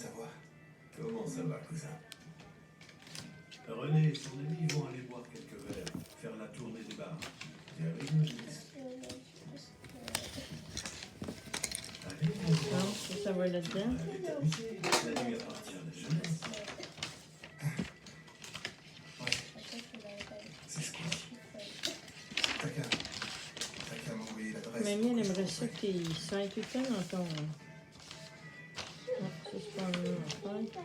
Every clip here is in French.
ta voix. Comment ça va, cousin? René et son ami vont aller boire quelques verres, faire la tournée des bars. T'es avec nous, Denise? Allez, mon grand. Non, ça va là-dedans. Allez t'amuser, la nuit appartient à la jeunesse. C'est ce qu'on dit. T'as qu'à m'envoyer l'adresse. Mamie, elle aimerait ça qu'il s'aille tout le temps dans ton... Non, ça, c'est pas un affaire.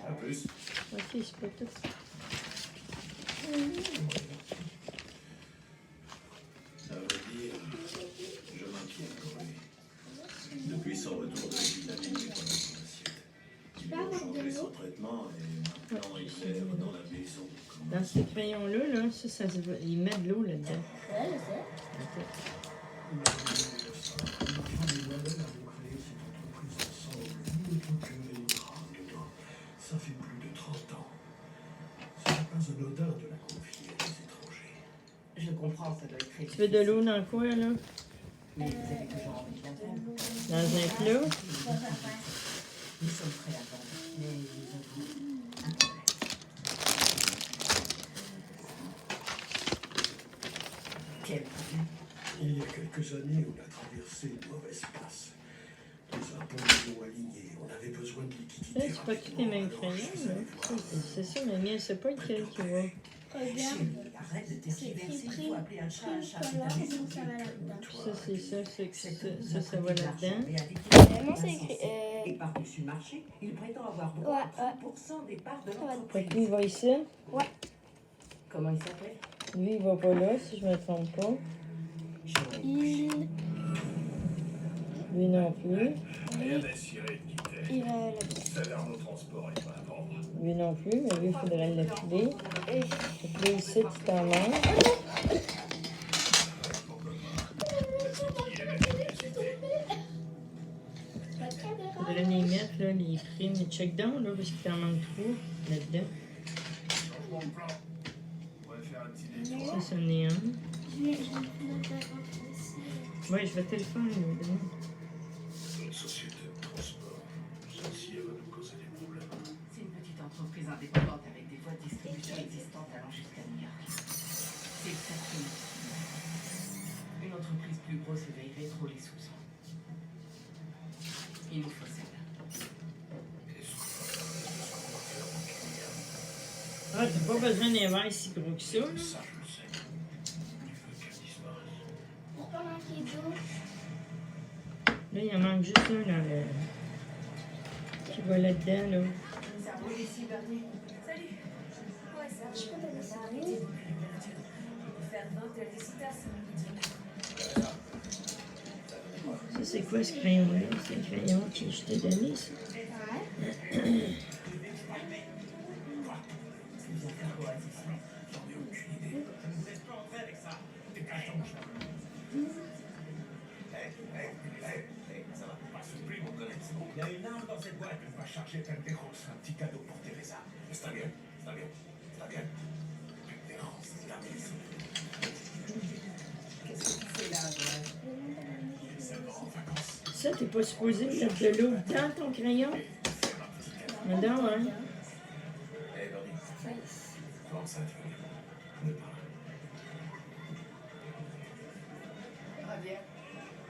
À plus. Ok, c'est pas tout. Ça veut dire, je m'inquiète pour lui. Depuis son retour de l'épidémie pendant son assiette. Ils lui ont changé son traitement et maintenant il lève dans la maison. Dans ces crayons-là, là, ça se voit. Ils mettent de l'eau là-dedans. Ouais, je sais. Ok. Ça fait plus de 30 ans. Ce n'est pas anodin de la confier à des étrangers. Je comprends, ça doit être très Tu veux de l'eau dans quoi, là? Mais vous avez toujours envie de la prendre. Dans un plat? Nous sommes prêts à attendre. Mais nous avons un problème. Quel problème? Il y a quelques années, on a traversé une mauvaise passe. Les impôts ont aligné. On avait besoin de liquidités. Ça, c'est pas tous les mêmes crayons, là. C'est ça, mamie, elle sait pas lequel qui va. Chérie, arrête de tergiverser. Il faut appeler un chat, c'est un Ça, c'est ça, c'est que ça va là-dedans. Vraiment, c'est écrit. Et par-dessus le marché, il prétend avoir droit à 30% des parts de Fait l'entreprise. que lui, il va ici. Comment il s'appelle? Lui, il va pas là, si je me trompe pas. Il Lui non plus. Rien d'assuré de quitter. il va là-bas. Salaire de transport est pas à vendre. Lui non plus, mais lui, il faudrait l'affiler. Et Fait que là, ici, tu t'en manques. Faudrait les mettre, là, les primes, les check-downs, là, parce qu'il t'en manque trop là-dedans. Changement de plan. On va faire un petit détour. Ça, c'en est un. je vais mettre la rentrée ici. Ouais, je vais te le faire, là, demain. Notre société de transport, celle-ci, elle va nous causer des problèmes. C'est une petite entreprise indépendante avec des voies de distribution existantes allant jusqu'à New York. C'est exactement ce qu'il y a. Une entreprise plus grosse éveillerait trop les soupçons. Il nous faut celle-là. Ah, t'as pas besoin d'un verre si gros que ça, là. Ça, je le sais. Tu veux qu'elle disparaisse. Pour pas manquer d'eau. Là, il en manque juste un dans le... qui va là-dedans, là. Oui, ici, Bernie. Salut. Ouais, ça. Je peux te laisser aller. Faire 20 félicitations. Ça, c'est quoi ce crayon-là? C'est un crayon que je t'ai donné, ça. J'en ai aucune idée. Laisse pas entrer avec ça. T'es pas ton chat. Ça va pas souffler, mon collègue, c'est bon. Il y a une arme dans cette boîte. On va charger plein des roses. Un petit cadeau pour Teresa. C'est bien, c'est bien, c'est bien. Des roses, c'est la maison. Qu'est-ce que tu fais là, Joël? Ça va en vacances. Ça, t'es pas supposé mettre de l'eau dans ton crayon? Mais non, hein? Eh, Bernie, comment ça, tu veux dire? On est pas là. Javier,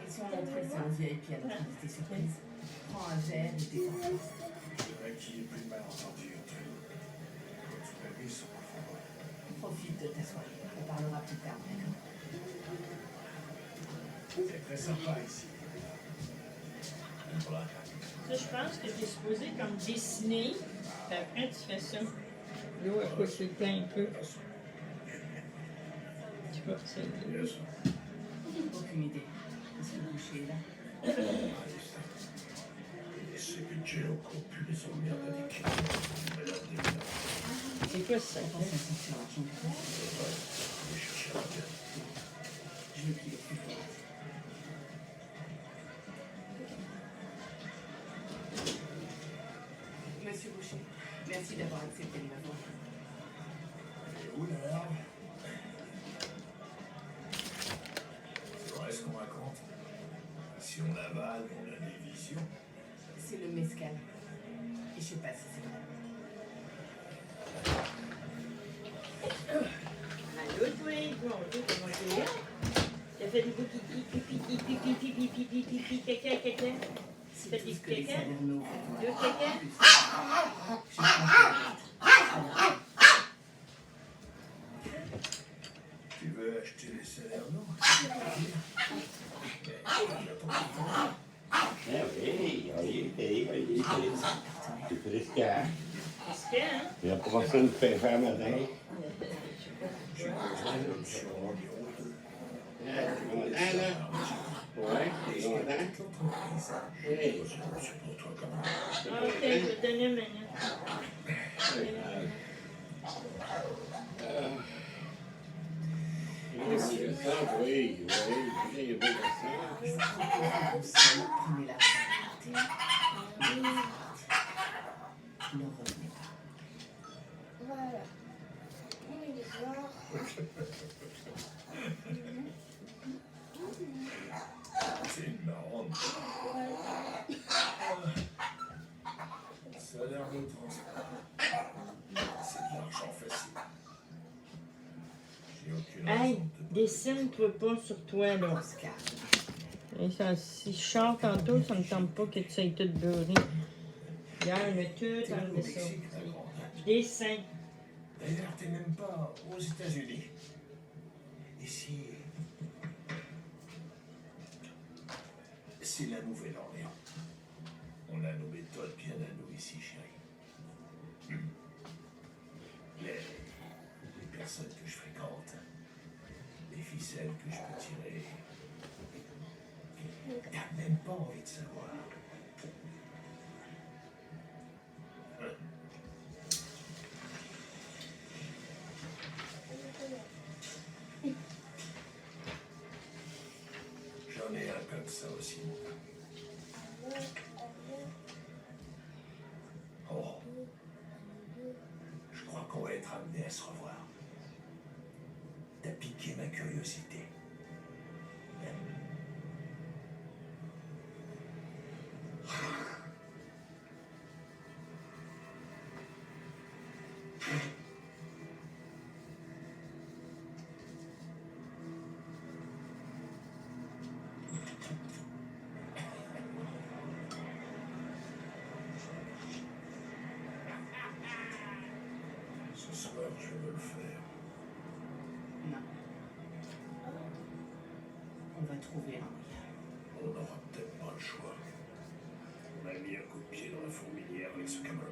ils sont montrés, c'est un VIP à notre invité surprise. Prends un verre et détends-toi. C'est vrai qu'il y ait plus de malentendus entre nous. Comme tu l'as vu, sur mon fond. Profite de ta soirée. On parlera plus tard, d'accord? C'est très sympa ici. Voilà. Ça, je pense que t'es supposé comme dessiner, puis après, tu fais ça. L'eau, elle coule sur le temps un peu. Je sais pas, c'est... Bien sûr. Aucune idée. Est-ce que le boucher est là? C'est que Jello corrompu les emmerdes des clients. Elle a des merdes. C'est quoi ça? On pense à sortir l'argent. Je vais chercher la tête. Je veux qu'il est plus fort. Monsieur Boucher, merci d'avoir accepté de m'avoir. Et où l'heure? C'est vrai ce qu'on raconte. Si on avale, on a des visions. C'est le mescal. Et je sais pas si c'est vrai. Allô, toi? Bonjour, comment tu es? T'as fait des beaux pipi, pipi, pipi, pipi, pipi, pipi, pipi, caca, caca? C'est T'as tout dit ce que les caca? salaires nous font. Deux caca? Tu veux acheter les salaires, non? Ah oui, allez. C'est presque. Qu'est-ce qu'il y a, hein? Il a passé une pêcheur matin. J'ai besoin d'une option en numéro 2. Content, là? Ouais, t'es content? Oui. C'est pour toi comme Ah, ok, je vais te donner maintenant. Oui, j'ai beau ça. Prenez la santé. Ne revenez pas. Voilà. On est dehors. C'est une marrante. Voilà. Salaire de transport. C'est de l'argent facile. J'ai aucune Hey, raison de te dessine-toi pas sur toi, là. Oscar. Et ça, si je sors tantôt, ça me tente pas que tu ailles tout beurré. Regarde, mais tout T'es au enlevé ça. Mexique, ta grande. Dessin. D'ailleurs, t'es même pas aux États-Unis. Ici, c'est la Nouvelle-Orléans. On a nos méthodes bien à nous ici, chérie. Les personnes que je fréquente, les ficelles que je peux tirer, t'as même pas envie de savoir. J'en ai un comme ça aussi, mon gars. Oh, je crois qu'on va être amené à se revoir. T'as piqué ma curiosité. Ce soir, je veux le faire. Non. On va trouver un moyen. On n'aura peut-être pas le choix. On a mis un coup de pied dans la fourmilière avec ce Cameron.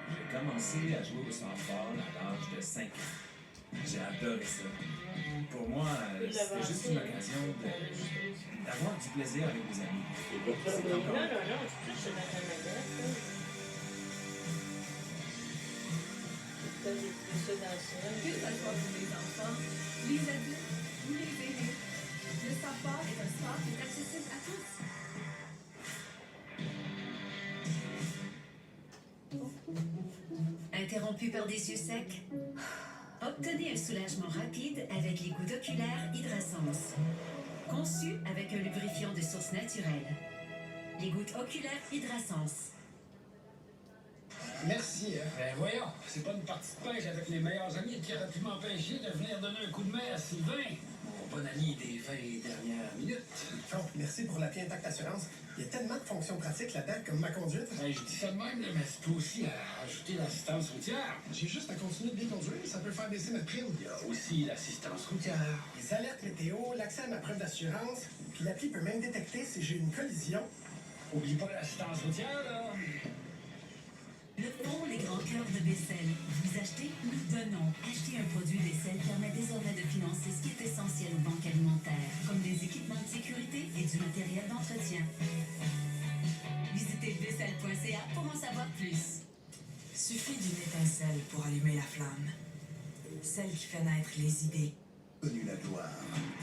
J'ai commencé à jouer au softball à l'âge de 5 ans. J'ai adoré ça. Pour moi, c'était juste une occasion d'avoir du plaisir avec mes amis. C'est Non, comme non, non, c'est dans ta manette. T'as vécu ça dans Que ça. ça soit pour les enfants, les adultes ou les aînés, le softball est un sport qui est accessible à tous. Interrompu par des yeux secs? Obtenez un soulagement rapide avec les gouttes oculaires Hydrasense. Conçus avec un lubrifiant de source naturelle. Les gouttes oculaires Hydrasense. Merci. Ben voyons, c'est pas une partie de pêche avec mes meilleurs amis qui aurait pu m'empêcher de venir donner un coup de main à Sylvain, mon bon ami des 20 dernières minutes. Bon, merci pour la Pied Intact Assurance. Il y a tellement de fonctions pratiques là-dedans, comme ma conduite. Ben, je dis ça de même, là, mais c'est aussi à ajouter l'assistance routière. J'ai juste à continuer de bien conduire, ça peut faire baisser notre prime. Il y a aussi l'assistance routière. Les alertes météo, l'accès à ma preuve d'assurance, puis l'appli peut même détecter si j'ai une collision. Oublie pas l'assistance routière, là. Le fond Les Grands Cœurs de Vaisselle. Vous achetez, nous donnons. Acheter un produit vaisselle permet désormais de financer ce qui est essentiel aux banques alimentaires, comme des équipements de sécurité et du matériel d'entretien. Visitez vaisselle.ca pour en savoir plus. Suffit d'une étincelle pour allumer la flamme. Celle qui fait naître les idées. Connu la gloire,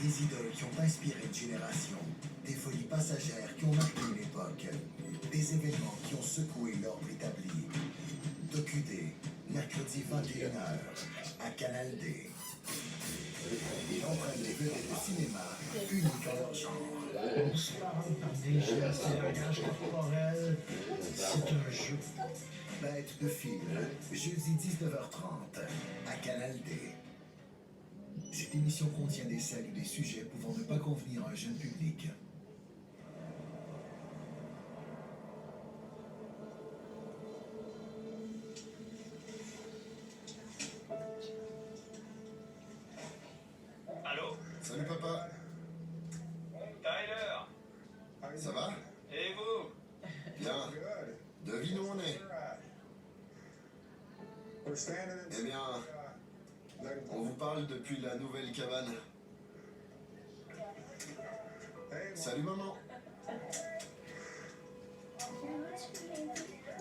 des idoles qui ont inspiré une génération, des folies passagères qui ont marqué une époque, des événements qui ont secoué l'ordre établi. DocuD, mercredi 21h, à Canal D. Il emprunte des vedettes de cinéma uniques en leur genre. On se parle par des gestes et langages corporels. C'est un jeu. Bête de film, jeudi 19h30, à Canal D. Cette émission contient des scènes ou des sujets pouvant ne pas convenir à un jeune public. Allô? Salut papa, Tyler! ça va? Et vous? Bien. Devine où on est. Eh bien, on vous parle depuis la nouvelle cabane. Salut maman.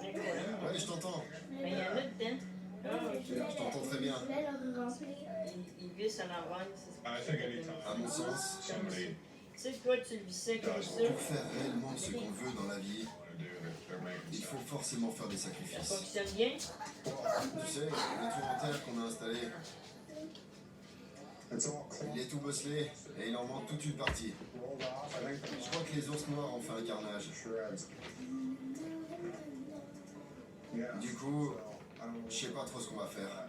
Ouais, je t'entends. Mais il y en a dedans. Je t'entends très bien. Il visse à l'envers. À mon sens, Tu sais, toi, tu le vissais comme ça. pour faire réellement ce qu'on veut dans la vie, il faut forcément faire des Ça sacrifices. fonctionne bien. Tu sais, le tour en terre qu'on a installé, il est tout bosselé et il en manque toute une partie. Je crois que les ours noirs ont fait un carnage. Du coup, je sais pas trop ce qu'on va faire.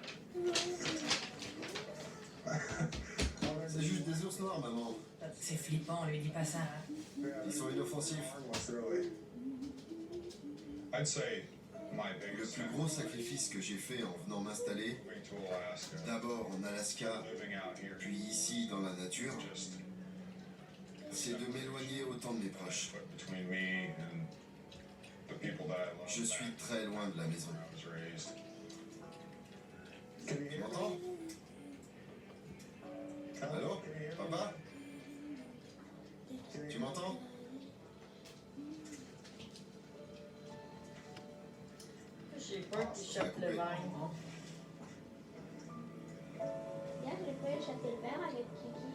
C'est juste des ours noirs, maman. C'est flippant, lui dis pas ça. Ils sont inoffensifs. Le plus gros sacrifice que j'ai fait en venant m'installer, d'abord en Alaska, puis ici dans la nature, c'est de m'éloigner autant de mes proches. Je suis très loin de la maison. Tu m'entends? Allô? Papa? Tu m'entends? J'ai peur qu'il chope le verre. Hier, j'ai pas échappé le verre avec Kiki.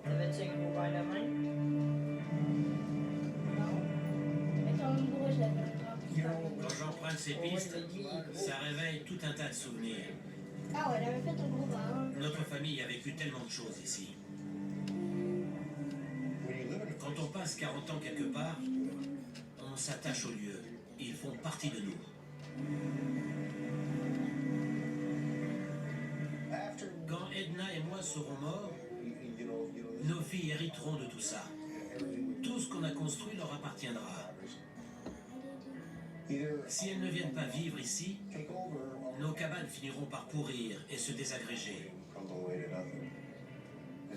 T'avais-tu un gros verre de main? Non. Mais quand même, gros, je l'avais encore. Quand j'emprunte ces pistes, ça réveille tout un tas de souvenirs. Ah ouais, elle avait fait un gros verre. Notre famille a vécu tellement de choses ici. Quand on passe 40 ans quelque part, on s'attache aux lieux. Ils font partie de nous. Quand Edna et moi serons morts, nos filles hériteront de tout ça. Tout ce qu'on a construit leur appartiendra. Si elles ne viennent pas vivre ici, nos cabanes finiront par pourrir et se désagréger.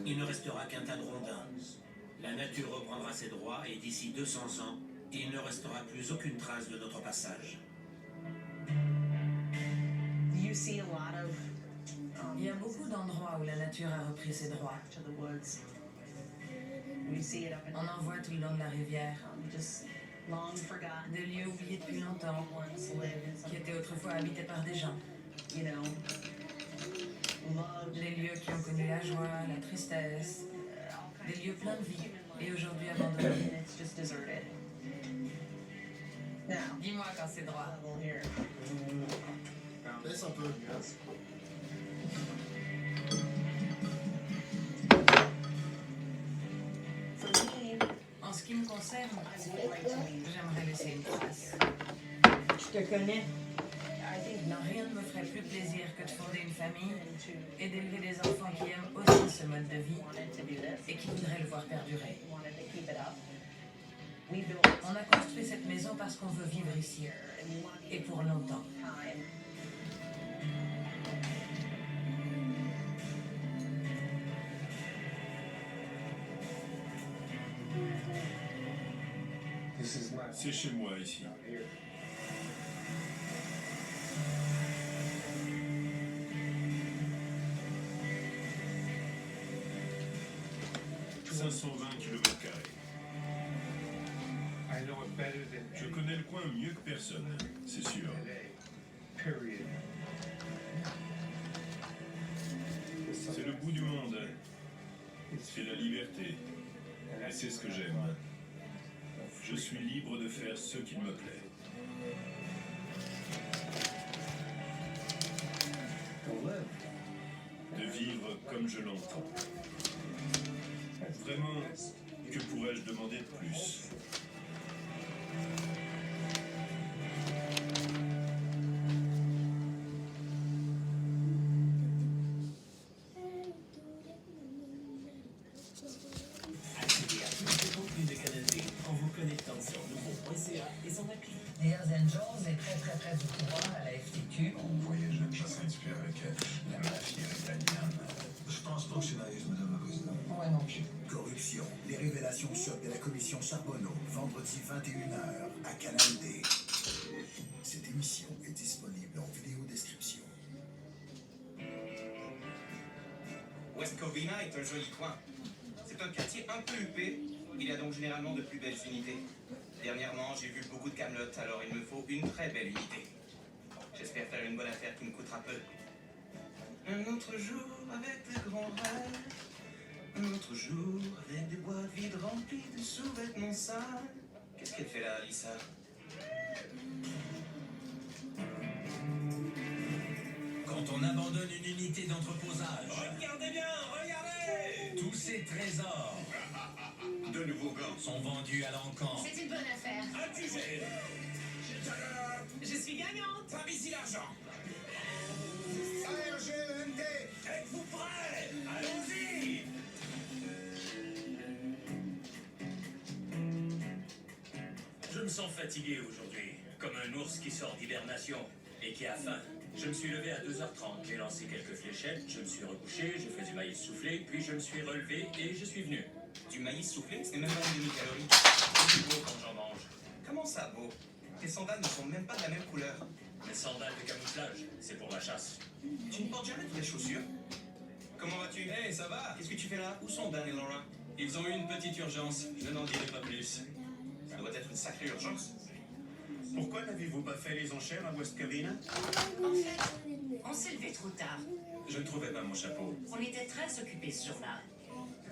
Il ne restera qu'un tas de rondins. La nature reprendra ses droits et d'ici 200 ans, il ne restera plus aucune trace de notre passage. Il y a beaucoup d'endroits où la nature a repris ses droits. On en voit tout le long de la rivière. Des lieux oubliés depuis longtemps, qui étaient autrefois habités par des gens. Des lieux qui ont connu la joie, la tristesse, des lieux pleins de vie, et aujourd'hui abandonnés. Dis-moi quand c'est droit. Laisse un peu. En ce qui me concerne, j'aimerais laisser une trace. Je te connais. Rien ne me ferait plus plaisir que de fonder une famille et d'élever des enfants qui aiment aussi ce mode de vie et qui voudraient le voir perdurer. On a construit cette maison parce qu'on veut vivre ici et pour longtemps. C'est chez moi ici. « 520 km². Je connais le coin mieux que personne, c'est sûr. C'est le bout du monde. C'est la liberté. Et c'est ce que j'aime. Je suis libre de faire ce qu'il me plaît. comme je l'entends. Vraiment, que pourrais-je demander de plus? Accédez à tous les contenus de Canal D en vous connectant sur nouveau.ca et son appli. Hells Angels est très au courant à la FTQ. Vous voyez, je ne pas s'inspirer avec la mafia italienne. Je pense pas que c'est naïf, madame la présidente. Moi non plus. Corruption, les révélations choc de la commission Charbonneau, vendredi 21h à Canal D. Cette émission est disponible en vidéo description. West Covina est un joli coin. C'est un quartier un peu huppé. Il y a donc généralement de plus belles unités. Dernièrement, j'ai vu beaucoup de camelotes, alors il me faut une très belle unité. J'espère faire une bonne affaire qui me coûtera peu. Un autre jour avec de grands rêves. Un autre jour avec des boîtes vides remplies de sous-vêtements sales. Qu'est-ce qu'elle fait là, Lisa? Quand on abandonne une unité d'entreposage. Regardez bien, regardez! Tous ces trésors. De nouveaux gants. Sont vendus à l'encan. C'est une bonne affaire. Accusé. Je suis gagnante. Par ici l'argent. ARGENT. Êtes-vous prêts? Allons-y! Je me sens fatigué aujourd'hui, comme un ours qui sort d'hibernation et qui a faim. Je me suis levé à 2h30, j'ai lancé quelques fléchettes, je me suis recouché, j'ai fait du maïs soufflé, puis je me suis relevé et je suis venu. Du maïs soufflé, ce n'est même pas une demi-calorie. C'est beau quand j'en mange. Comment ça, beau? Tes sandales ne sont même pas de la même couleur. Mes sandales de camouflage, c'est pour la chasse. Tu ne portes jamais de vraies chaussures? Comment vas-tu? Hey, ça va? Qu'est-ce que tu fais là? Où sont Dan et Laura? Ils ont eu une petite urgence, je n'en dirai pas plus. Ça doit être une sacrée urgence. Pourquoi n'avez-vous pas fait les enchères à West Covina? En fait, on s'est levé trop tard. Je ne trouvais pas mon chapeau. On était très occupés ce jour-là.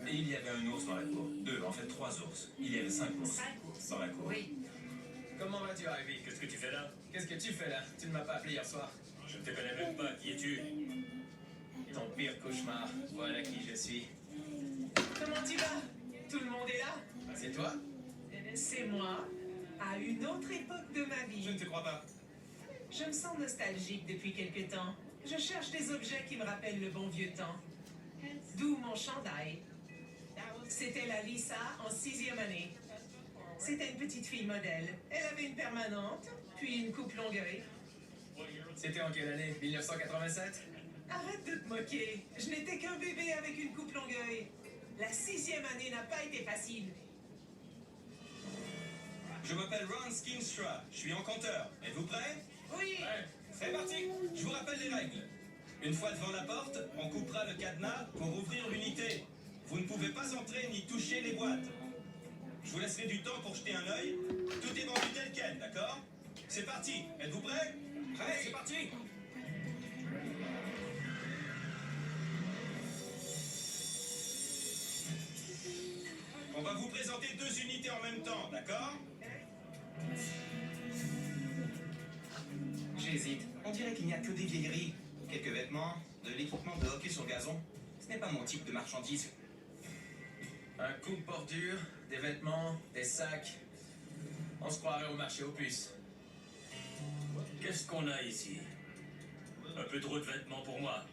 Et il y avait un ours dans la cour. 2, en fait 3 ours. Il y avait 5 ours. 5 ours. Dans la cour. Oui. Comment vas-tu, Ivy? Qu'est-ce que tu fais là? Qu'est-ce que tu fais là? Tu ne m'as pas appelé hier soir. Je ne te connais même pas. Qui es-tu? Ton pire cauchemar. Voilà qui je suis. Comment tu vas? Tout le monde est là? C'est toi? C'est moi, à une autre époque de ma vie. Je ne te crois pas. Je me sens nostalgique depuis quelque temps. Je cherche des objets qui me rappellent le bon vieux temps. D'où mon chandail. C'était la Lisa en 6e année. C'était une petite fille modèle. Elle avait une permanente, puis une coupe longueuil. C'était en quelle année? 1987? Arrête de te moquer. Je n'étais qu'un bébé avec une coupe longueuil. La 6e année n'a pas été facile. Je m'appelle Ron Skinstra. Je suis encanteur. Êtes-vous prêts? Oui. Ouais. C'est parti. Je vous rappelle les règles. Une fois devant la porte, on coupera le cadenas pour ouvrir l'unité. Vous ne pouvez pas entrer ni toucher les boîtes. Je vous laisserai du temps pour jeter un œil. Tout est vendu tel quel, d'accord? C'est parti. Êtes-vous prêts? Prêts, c'est parti. On va vous présenter 2 unités en même temps, d'accord? J'hésite. On dirait qu'il n'y a que des vieilleries. Quelques vêtements, de l'équipement de hockey sur gazon. Ce n'est pas mon type de marchandise. Un coupe-bordure, des vêtements, des sacs. On se croirait au marché aux puces. Qu'est-ce qu'on a ici? Un peu trop de vêtements pour moi.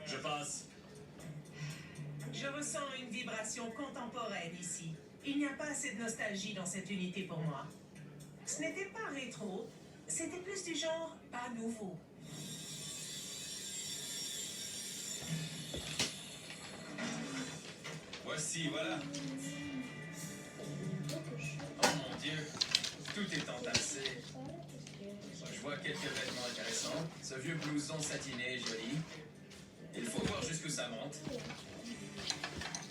Je passe. Je ressens une vibration contemporaine ici. Il n'y a pas assez de nostalgie dans cette unité pour moi. Ce n'était pas rétro, c'était plus du genre pas nouveau. Voici, voilà. Oh mon Dieu, tout est entassé. Je vois quelques vêtements intéressants. Ce vieux blouson satiné est joli. Il faut voir jusqu'où ça monte.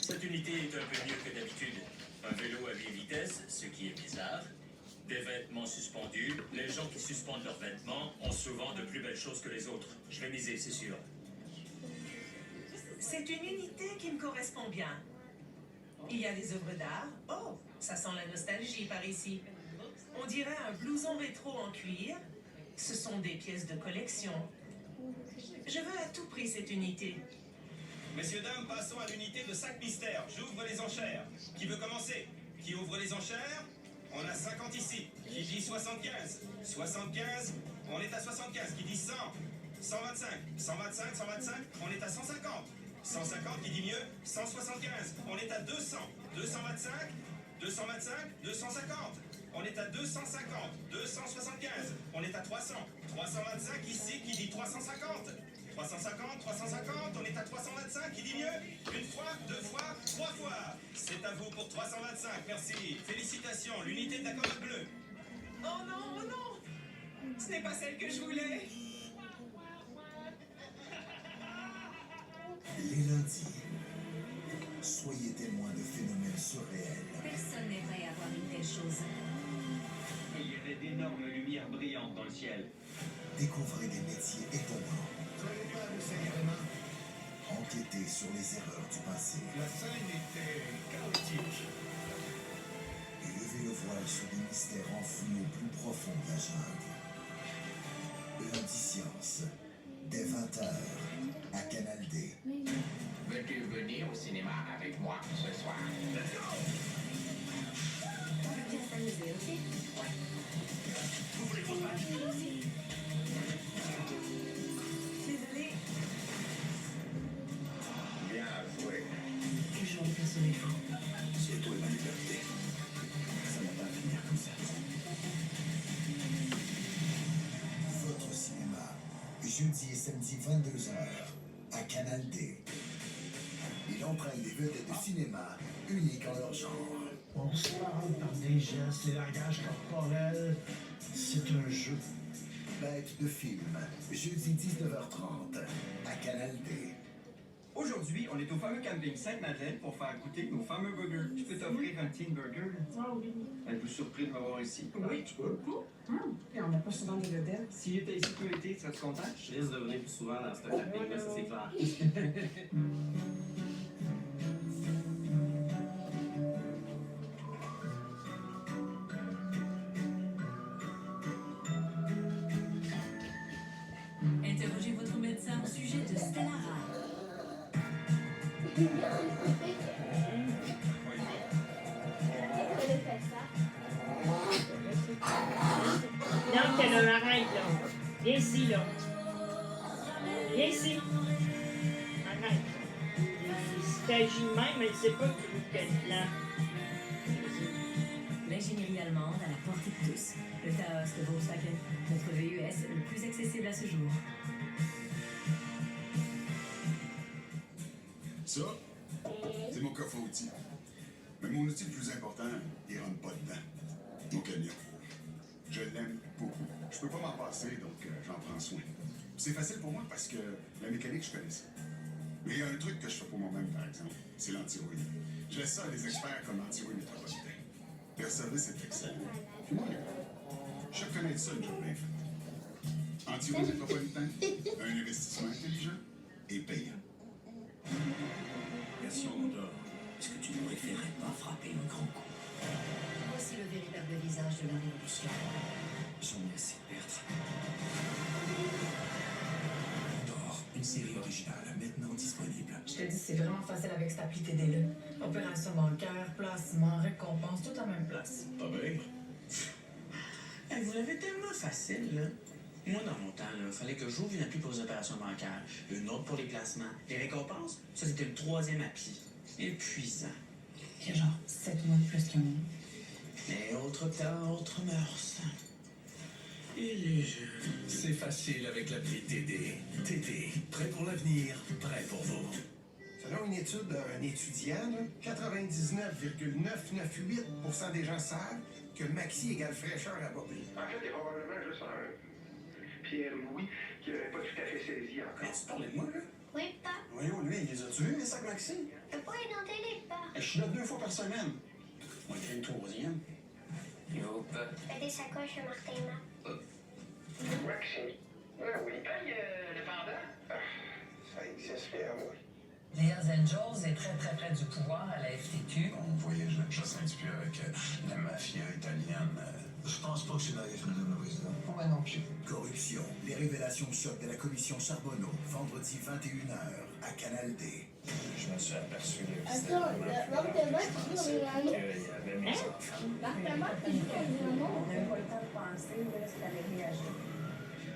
Cette unité est un peu mieux que d'habitude. Un vélo à 8 vitesses, ce qui est bizarre. Des vêtements suspendus. Les gens qui suspendent leurs vêtements ont souvent de plus belles choses que les autres. Je vais miser, c'est sûr. C'est une unité qui me correspond bien. Il y a des œuvres d'art. Oh, ça sent la nostalgie par ici. On dirait un blouson rétro en cuir. Ce sont des pièces de collection. Je veux à tout prix cette unité. Messieurs, dames, passons à l'unité de 5 mystères. J'ouvre les enchères. Qui veut commencer? Qui ouvre les enchères? On a 50 ici. Qui dit 75? 75, on est à 75. Qui dit 100? 125. 125, 125, on est à 150. 150, qui dit mieux? 175, on est à 200. 225, 225, 250. On est à 250. 275, on est à 300. 325 ici, qui dit 350. 350, 350, on est à 325, qui dit mieux? Une fois, deux fois, trois fois. C'est à vous pour 325, merci. Félicitations, l'unité de la corde bleue. Oh non, oh non! Ce n'est pas celle que je voulais. Les lundis, soyez témoins de phénomènes surréels. Personne n'est prêt à voir une telle chose. Il y avait d'énormes lumières brillantes dans le ciel. Découvrez des métiers étonnants. Soyez pas vous simplement. Enquêtez sur les erreurs du passé. La scène était chaotique. Et levez le voile sur des mystères enfouis au plus profond de la jungle. Lundi Science, dès 20h, à Canal D. Veux-tu venir au cinéma avec moi ce soir? On peut bien s'amuser aussi. Ouvrez vos pages. Désolée. Bien joué. Toujours le perso défaut. C'est toi ma liberté. Ça va pas finir comme ça. Votre cinéma, jeudi et samedi 22h, à Canal D. Il emprunte des vedettes de cinéma uniques en leur genre. On se parle par des gestes, des langages corporels. C'est un jeu. Bête de film, jeudi 19h30, à Canal D. Aujourd'hui, on est au fameux camping Sainte-Madeleine pour faire goûter nos fameux burgers. Je peux t'offrir un teen burger? Ah oui. Êtes-vous surpris de m'avoir ici? Oui, tu peux. Et on n'a pas souvent des vedettes. Si j'étais ici tout l'été, serais-tu content? Je risque de venir plus souvent dans ce camping, là, ça c'est clair. Interrogez votre médecin au sujet de Stellara. Non, qu'elle arrête, là. Viens ici, là. Viens ici. Arrête. Si t'agis de même, elle ne sait pas que tu veux qu'elle plan. L'ingénierie allemande à la portée de tous. Le Taos de Volkswagen, notre VUS le plus accessible à ce jour. Ça, c'est mon coffre à outils. Mais mon outil le plus important, il rentre pas dedans. Mon camion. Je l'aime beaucoup. Je peux pas m'en passer, donc j'en prends soin. C'est facile pour moi parce que la mécanique, je connais ça. Mais il y a un truc que je fais pour moi-même, par exemple, c'est l'anti-rouille. Je laisse ça à des experts comme l'anti-rouille métropolitain. Leur service est excellent. Puis moi, je connais ça, une job bien faite. Anti-rouille métropolitain, un investissement intelligent et payant. Cassandra, est-ce que tu ne préférerais pas frapper un grand coup? Voici le véritable visage de la révolution. J'en ai assez de perdre. D'or, une série originale, maintenant disponible. Je te dis, c'est vraiment facile avec cette appli TD-là. Opération bancaire, placement, récompense, tout en même place. Pas bien. Hey, vous l'avez tellement facile, là. Moi, dans mon temps, il fallait que j'ouvre une appli pour les opérations bancaires, une autre pour les placements. Les récompenses, ça, c'était une troisième appli. Épuisant. Il y a genre 7 mois de plus qu'un an. Mais autre temps, autre mœurs. Et les jeux. C'est facile avec l'appli TD. TD, prêt pour l'avenir, prêt pour vous. Selon une étude d'un étudiant, 99,998% des gens savent que maxi égale fraîcheur à bobby. En fait, il y a probablement juste un Pierre-Louis qui n'avait pas tout à fait saisi encore. Tu parlais de moi, là? Oui, papa. Voyons, lui, il les a tués, les sacs maxi? T'as pas été dans télé, papa. Je suis là 2 fois par semaine. On va créer une troisième. Youp. Fais des sacoches chez Martin et Matt. Maxi. Ah oui. Hey, le panda? Ça existe bien, moi. Les Hells Angels est très très près du pouvoir à la FTQ. On voyage avec Saint-Pierre avec la mafia italienne. Je pense pas que c'est dans les films de président. Moi non plus. Corruption, les révélations choc de la commission Charbonneau, vendredi 21h à Canal D. Je me suis aperçu que Attends, Marc Théma qui joue dans un qu'il y avait mes enfants. Marc Théma qui joue dans un On n'avait pas le temps de penser, mais là, ça allait réagir.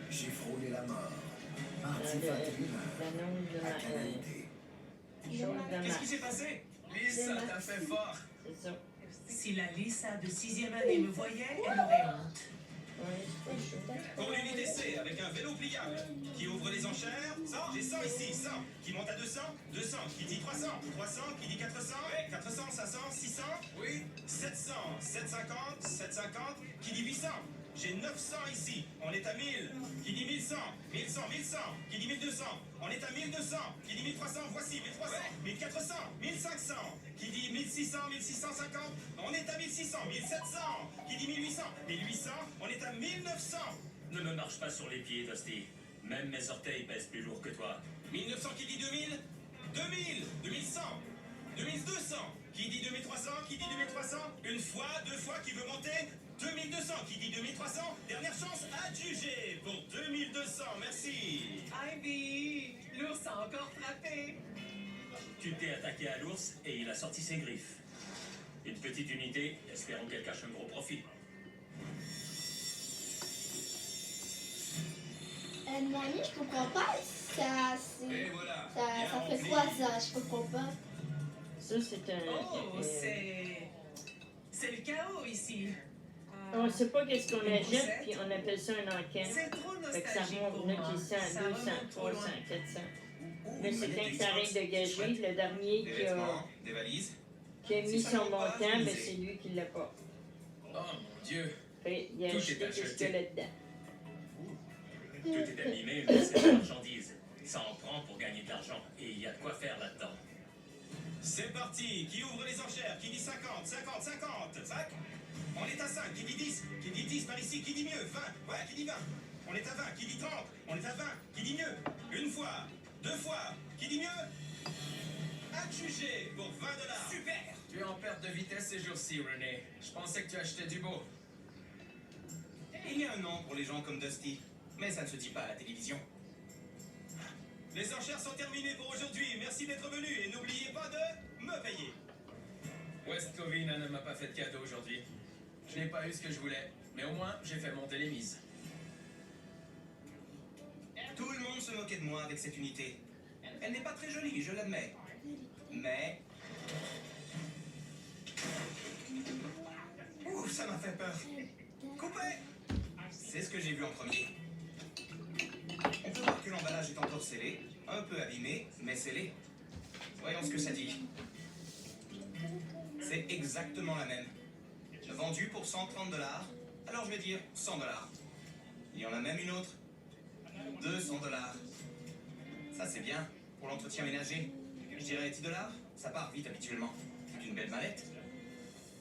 J'ai frôlé la mort. Mardi 21h à Canal D. Qu'est-ce qui s'est passé? Lisa, t'as fait fort. C'est ça. Si la Lisa de 6e année me voyait, elle aurait honte. Pour l'unité C, avec un vélo pliable. Qui ouvre les enchères? 100, j'ai 100 ici, 100. Qui monte à 200? 200. Qui dit 300? 300. Qui dit 400? 400, 500, 600? Oui. 700, 750, 750. Qui dit 800? J'ai 900 ici. On est à 1000. Qui dit 1100? 1100, 1100. Qui dit 1200? On est à 1200. Qui dit 1300? Voici 1300. 1400, 1500. Qui dit 1600, 1650? On est à 1600. 1700. Qui dit 1800? 1800. On est à 1900. Ne me marche pas sur les pieds, Dusty. Même mes orteils pèsent plus lourd que toi. 1900 qui dit 2000? 2000. 2100. 2200. Qui dit 2300? Qui dit 2300? Une fois, deux fois, qui veut monter? 2200. Qui dit 2300? Dernière chance, adjugé pour 2200. Merci. Ivy, l'ours a encore frappé. Tu t'es attaqué à l'ours et il a sorti ses griffes. Une petite unité, espérons qu'elle cache un gros profit. Mamie, je comprends pas. Ça, Et voilà. ça fait quoi ça? Je comprends pas. Ça, c'est un. Oh, c'est le chaos ici. On sait pas qu'est-ce qu'on achète, puis on appelle ça un enquête. C'est trop Fait que ça nostalgique remonte pour là, moi. qui 100, Ça 200, remonte trop 300, loin. 400. Mais c'est quand que ça arrête de gager. Le dernier Des qui a, vêtements, des valises. qui a mis Si ça son monte pas, montant, je mais le sais. c'est lui qui l'a pas. Oh mon Dieu. Fait, il a Tout acheté est acheté. ce qu'il y a là-dedans. Tout est abîmé, mais c'est de la marchandise. Ça en prend pour gagner de l'argent et il y a de quoi faire là-dedans. C'est parti. Qui ouvre les enchères? Qui dit 50, 50, 50? 5. On est à 5. Qui dit 10? Qui dit 10 par ici? Qui dit mieux? 20. Ouais, qui dit 20? On est à 20. Qui dit 30? On est à 20. Qui dit mieux? Une fois. Deux fois. Qui dit mieux? Adjugé pour 20 $. Super. Tu es en perte de vitesse ces jours-ci, René. Je pensais que tu achetais du beau. Il y a un nom pour les gens comme Dusty, mais ça ne se dit pas à la télévision. Les enchères sont terminées pour aujourd'hui. Merci d'être venu et n'oubliez pas de me payer. West Covina ne m'a pas fait de cadeau aujourd'hui. Je n'ai pas eu ce que je voulais, mais au moins j'ai fait monter les mises. Tout le monde se moquait de moi avec cette unité. Elle n'est pas très jolie, je l'admets. Mais... Ouh, ça m'a fait peur. Coupez! C'est ce que j'ai vu en premier. On peut voir que l'emballage est encore scellé, un peu abîmé, mais scellé. Voyons ce que ça dit. C'est exactement la même. Vendue pour 130 $. Alors je vais dire 100 $. Il y en a même une autre. 200 $. Ça c'est bien pour l'entretien ménager. Je dirais 10 $. Ça part vite habituellement. C'est une belle mallette.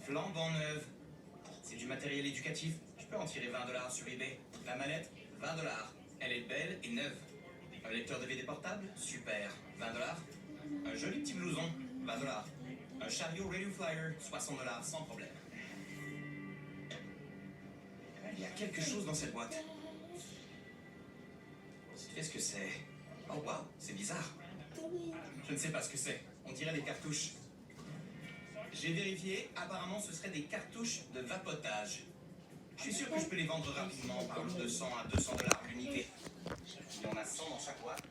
Flambant neuve. C'est du matériel éducatif. Je peux en tirer 20 $ sur eBay. La mallette, 20 $. Elle est belle et neuve. Un lecteur DVD portable, super. 20 $. Un joli petit blouson, 20 $. Un chariot Radio Flyer, 60 $ sans problème. Il y a quelque chose dans cette boîte. Qu'est-ce que c'est? Oh waouh, c'est bizarre. Je ne sais pas ce que c'est. On dirait des cartouches. J'ai vérifié, apparemment ce seraient des cartouches de vapotage. Je suis sûr que je peux les vendre rapidement par 200 à 200 $ l'unité. Il y en a 100 dans chaque boîte.